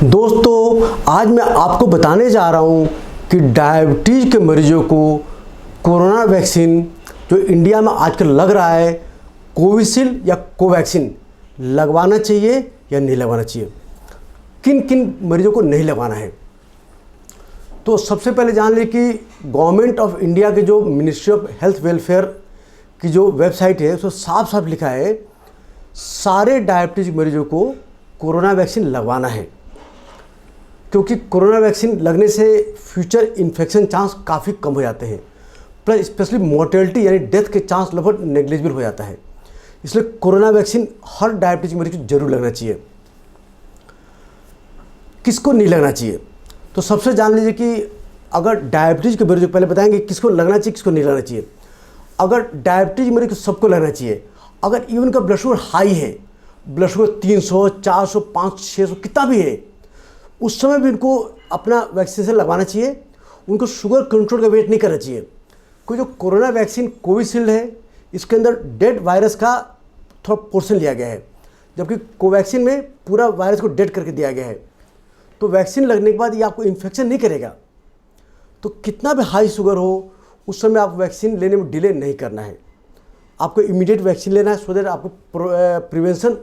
दोस्तों, आज मैं आपको बताने जा रहा हूँ कि डायबिटीज़ के मरीजों को कोरोना वैक्सीन जो इंडिया में आजकल लग रहा है, कोविशील्ड या कोवैक्सीन लगवाना चाहिए या नहीं लगवाना चाहिए, किन किन मरीजों को नहीं लगवाना है। तो सबसे पहले जान लें कि गवर्नमेंट ऑफ इंडिया के जो मिनिस्ट्री ऑफ हेल्थ वेलफेयर की जो वेबसाइट है उसमें साफ साफ लिखा है सारे डायबिटीज़ मरीजों को कोरोना वैक्सीन लगवाना है, क्योंकि कोरोना वैक्सीन लगने से फ्यूचर इन्फेक्शन चांस काफ़ी कम हो जाते हैं, प्लस स्पेशली मोर्टेलिटी यानी डेथ के चांस लगभग नेग्लिजिबल हो जाता है। इसलिए कोरोना वैक्सीन हर डायबिटीज मरीज को जरूर लगना चाहिए। किसको नहीं लगना चाहिए, तो सबसे जान लीजिए कि अगर डायबिटीज़ के मरीज को पहले बताएंगे किसको लगना चाहिए किसको नहीं लगना चाहिए। अगर डायबिटीज़ मरीज को सबको लगना चाहिए। अगर इवन का ब्लड शुगर हाई है, ब्लड शुगर 300, 400, 500, 600 कितना भी है, उस समय भी उनको अपना वैक्सीनेशन लगवाना चाहिए। उनको शुगर कंट्रोल का वेट नहीं करना चाहिए, क्योंकि जो कोरोना वैक्सीन कोविशील्ड है इसके अंदर डेड वायरस का थोड़ा पोर्शन लिया गया है, जबकि कोवैक्सीन में पूरा वायरस को डेड करके दिया गया है। तो वैक्सीन लगने के बाद ये आपको इन्फेक्शन नहीं करेगा। तो कितना भी हाई शुगर हो उस समय आप वैक्सीन लेने में डिले नहीं करना है, आपको इमीडिएट वैक्सीन लेना है, सो दैट आपको प्रिवेंशन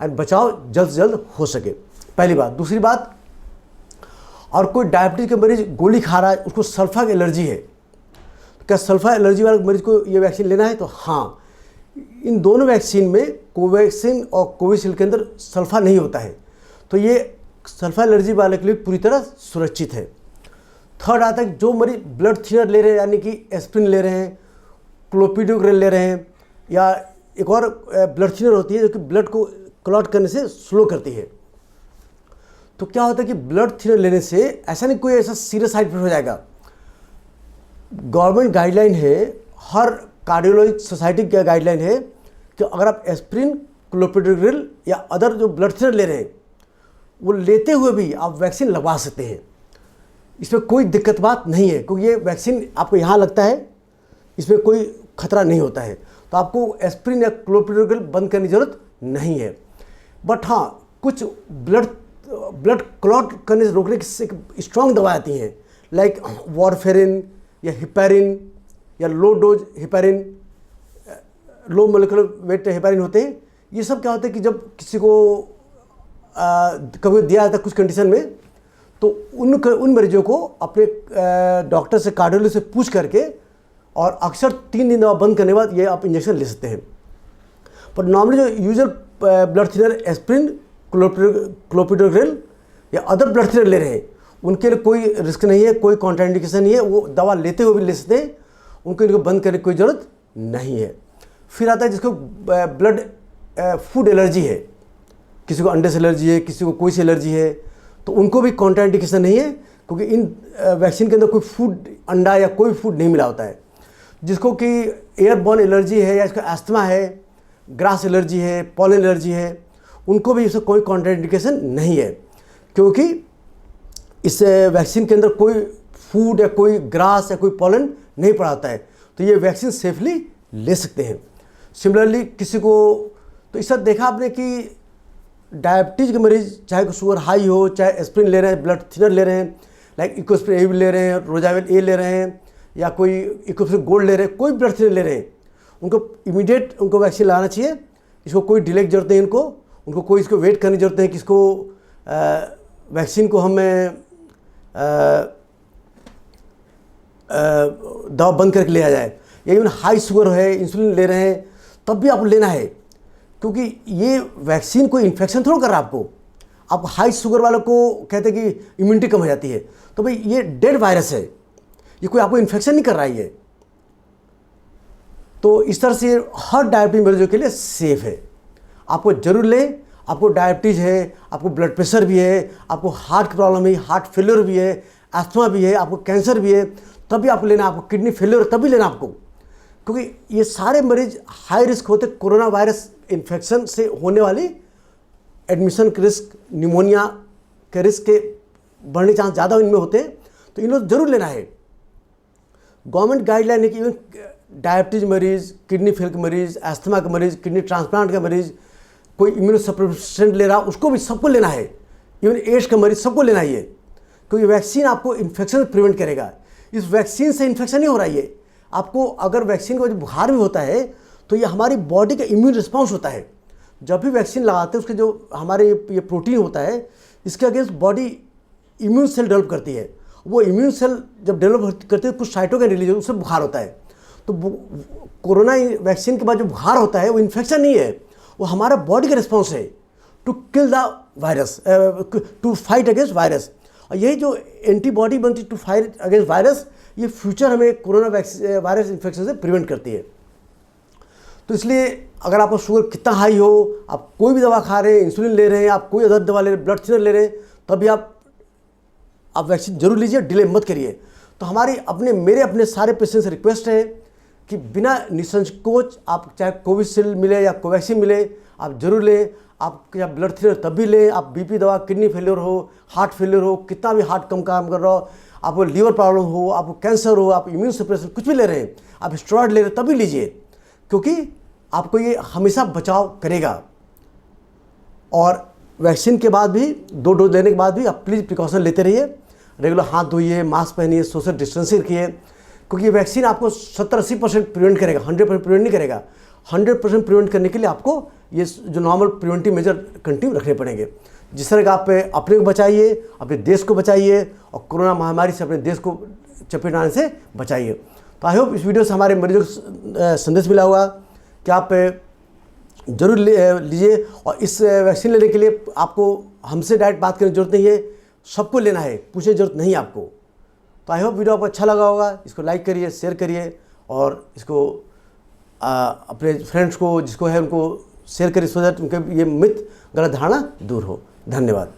एंड बचाव जल्द से जल्द हो सके। पहली बात। दूसरी बात, और कोई डायबिटीज़ के मरीज गोली खा रहा है, उसको सल्फा की एलर्जी है, तो क्या सल्फा एलर्जी वाले मरीज को ये वैक्सीन लेना है? तो हाँ, इन दोनों वैक्सीन में कोवैक्सीन और कोविशील्ड के अंदर सल्फा नहीं होता है, तो ये सल्फा एलर्जी वाले के लिए पूरी तरह सुरक्षित है। थर्ड आता है जो मरीज ब्लड थिनर ले रहे हैं, यानी कि एस्प्रिन ले रहे हैं, क्लोपिडोग्रेल ले रहे हैं, या एक और ब्लड थिनर होती है जो कि ब्लड को क्लॉट करने से स्लो करती है। तो क्या होता है कि ब्लड थिनर लेने से ऐसा नहीं कोई ऐसा सीरियस साइड इफेक्ट हो जाएगा। गवर्नमेंट गाइडलाइन है, हर कार्डियोलॉजी सोसाइटी का गाइडलाइन है कि अगर आप एस्प्रिन, क्लोपिडोग्रेल या अदर जो ब्लड थिनर ले रहे हैं वो लेते हुए भी आप वैक्सीन लगवा सकते हैं। इसमें कोई दिक्कत बात नहीं है, क्योंकि ये वैक्सीन आपको यहाँ लगता है, इसमें कोई खतरा नहीं होता है। तो आपको एस्प्रिन या क्लोपिडोग्रेल बंद करने की जरूरत नहीं है। बट हाँ, कुछ ब्लड क्लॉट करने से रोकने की स्ट्रॉन्ग दवा आती हैं, लाइक वारफेरिन या हिपैरिन या low dose heparin, low molecular weight heparin होते हैं। ये सब क्या होता है कि जब किसी को कभी दिया जाता है कुछ कंडीशन में, तो उन मरीजों को अपने डॉक्टर से, कार्डियोलॉजिस्ट से पूछ करके, और अक्सर 3 दिन दवा बंद करने के बाद ये आप इंजेक्शन ले सकते हैं। पर नॉर्मली जो usual blood thinner aspirin, clopidogrel या अदर ब्लड थिनर ले रहे हैं, उनके लिए कोई रिस्क नहीं है, कोई कॉन्ट्राइंडिकेशन नहीं है, वो दवा लेते हुए भी ले सकते हैं, इनको बंद करने की कोई ज़रूरत नहीं है। फिर आता है जिसको ब्लड फूड एलर्जी है, किसी को अंडे से एलर्जी है, किसी को कोई सी एलर्जी है, तो उनको भी कॉन्ट्राइंडिकेशन नहीं है, क्योंकि इन वैक्सीन के अंदर कोई फूड, अंडा या कोई फूड नहीं मिला होता है। जिसको कि एयरबॉर्न एलर्जी है, या इसका एस्थमा है, ग्रास एलर्जी है, पॉलन एलर्जी है, उनको भी इससे कोई कॉन्ट्राइंडिकेशन नहीं है, क्योंकि इस वैक्सीन के अंदर कोई फूड या कोई ग्रास या कोई पॉलन नहीं पड़ा होता है, तो ये वैक्सीन सेफली ले सकते हैं। सिमिलरली किसी को, तो इस तरह देखा आपने कि डायबिटीज़ के मरीज चाहे शुगर हाई हो, चाहे एस्प्रिन ले रहे हैं, ब्लड थिनर ले रहे हैं, लाइक इकोस्प्रिन ए ले रहे हैं, रोजाविल ए ले रहे हैं, या कोई इकोस्प्रिन गोल्ड ले रहे हैं, कोई ब्लड थिनर ले रहे हैं, उनको इमीडिएट उनको वैक्सीन लगाना चाहिए। इसको कोई डिले की जरूरत नहीं, उनको कोई इसको वेट करने की जरूरत नहीं कि इसको वैक्सीन को हमें दवा बंद करके लिया जाए। या इवन हाई शुगर है, इंसुलिन ले रहे हैं, तब भी आपको लेना है, क्योंकि ये वैक्सीन कोई इन्फेक्शन थोड़ा कर रहा है आपको। आप हाई शुगर वालों को कहते हैं कि इम्यूनिटी कम हो जाती है, तो भाई ये डेड वायरस है, ये कोई आपको इन्फेक्शन नहीं कर रहा है ये। तो इस तरह से हर डायबिटीज मरीजों के लिए सेफ है, आपको जरूर लें। आपको डायबिटीज़ है, आपको ब्लड प्रेशर भी है, आपको हार्ट की प्रॉब्लम है, हार्ट फेलियर भी है, एस्थमा भी है, आपको कैंसर भी है, तब भी आपको लेना, आपको किडनी फेलियर तब भी लेना आपको, क्योंकि ये सारे मरीज हाई रिस्क होते कोरोना वायरस इन्फेक्शन से होने वाली एडमिशन के रिस्क, निमोनिया के रिस्क के बढ़ने चांस ज़्यादा इनमें होते हैं, तो इन लोग जरूर लेना है। गवर्नमेंट गाइडलाइन है कि इवन डायबिटीज़ मरीज़, किडनी फेल के मरीज़, एस्थमा के मरीज़, किडनी ट्रांसप्लांट के मरीज़, कोई इम्यूनोसप्रेसेंट ले रहा उसको भी सबको लेना है। इवन एड्स का मरीज सबको लेना ही है, क्योंकि वैक्सीन आपको इन्फेक्शन से प्रिवेंट करेगा। इस वैक्सीन से इन्फेक्शन नहीं हो रहा है, ये आपको अगर वैक्सीन का जो बुखार भी होता है तो ये हमारी बॉडी का इम्यून रिस्पॉन्स होता है। जब भी वैक्सीन लगाते हैं उसके जो हमारे ये प्रोटीन होता है इसके against body immune cell develop करती है। वो इम्यून सेल जब डेवलप करती है कुछ साइटोकिन रिलीज उससे बुखार होता है। तो कोरोना वैक्सीन के बाद जो बुखार होता है वो इन्फेक्शन नहीं है, वो हमारा बॉडी का रिस्पॉन्स है to kill the virus, to fight against virus. और यही जो एंटीबॉडी बनती है टू फाइट अगेंस्ट वायरस, ये फ्यूचर हमें कोरोना वायरस इन्फेक्शन से प्रिवेंट करती है। तो इसलिए अगर आपका शुगर कितना हाई हो, आप कोई भी दवा खा रहे हैं, इंसुलिन ले रहे हैं, आप कोई अदर दवा ले रहे हैं, ब्लड थिनर ले रहे हैं, तभी आप वैक्सीन जरूर लीजिए, डिले मत करिए। तो हमारी मेरे अपने सारे पेशेंट से रिक्वेस्ट है कि बिना निसंकोच आप चाहे कोविशील्ड मिले या कोवैक्सीन मिले आप जरूर लें। आप या ब्लड थिनर तब भी लें, आप बीपी दवा, किडनी फेलियर हो, हार्ट फेलियर हो, कितना भी हार्ट कम काम कर रहा हो, आपको लीवर प्रॉब्लम हो, आपको कैंसर हो, आप इम्यून सप्रेशन कुछ भी ले रहे हैं, आप स्टेरॉइड ले रहे हैं तभी लीजिए, क्योंकि आपको ये हमेशा बचाव करेगा। और वैक्सीन के बाद भी 2 डोज लेने के बाद भी आप प्लीज़ प्रिकॉशन लेते रहिए, रेगुलर हाथ धोइए, मास्क पहनिए, सोशल डिस्टेंसिंग रखिए, क्योंकि ये वैक्सीन आपको 70-80% प्रिवेंट करेगा, 100% प्रिवेंट नहीं करेगा। 100% प्रिवेंट करने के लिए आपको ये जो नॉर्मल प्रिवेंटिव मेजर कंटिन्यू रखने पड़ेंगे। जिस तरह का आप अपने को बचाइए, अपने देश को बचाइए और कोरोना महामारी से अपने देश को चपेट आने से बचाइए। तो आई होप इस वीडियो से हमारे मरीजों को संदेश मिला होगा कि आप जरूर लीजिए। और इस वैक्सीन लेने के लिए आपको हमसे डायरेक्ट बात करने की जरूरत नहीं है, सबको लेना है, पूछने की जरूरत नहीं आपको। तो आई होप वीडियो आपको अच्छा लगा होगा, इसको लाइक करिए, शेयर करिए और इसको अपने फ्रेंड्स को जिसको है उनको शेयर करिए, सो दैट उनके ये मिथ गलत धारणा दूर हो। धन्यवाद।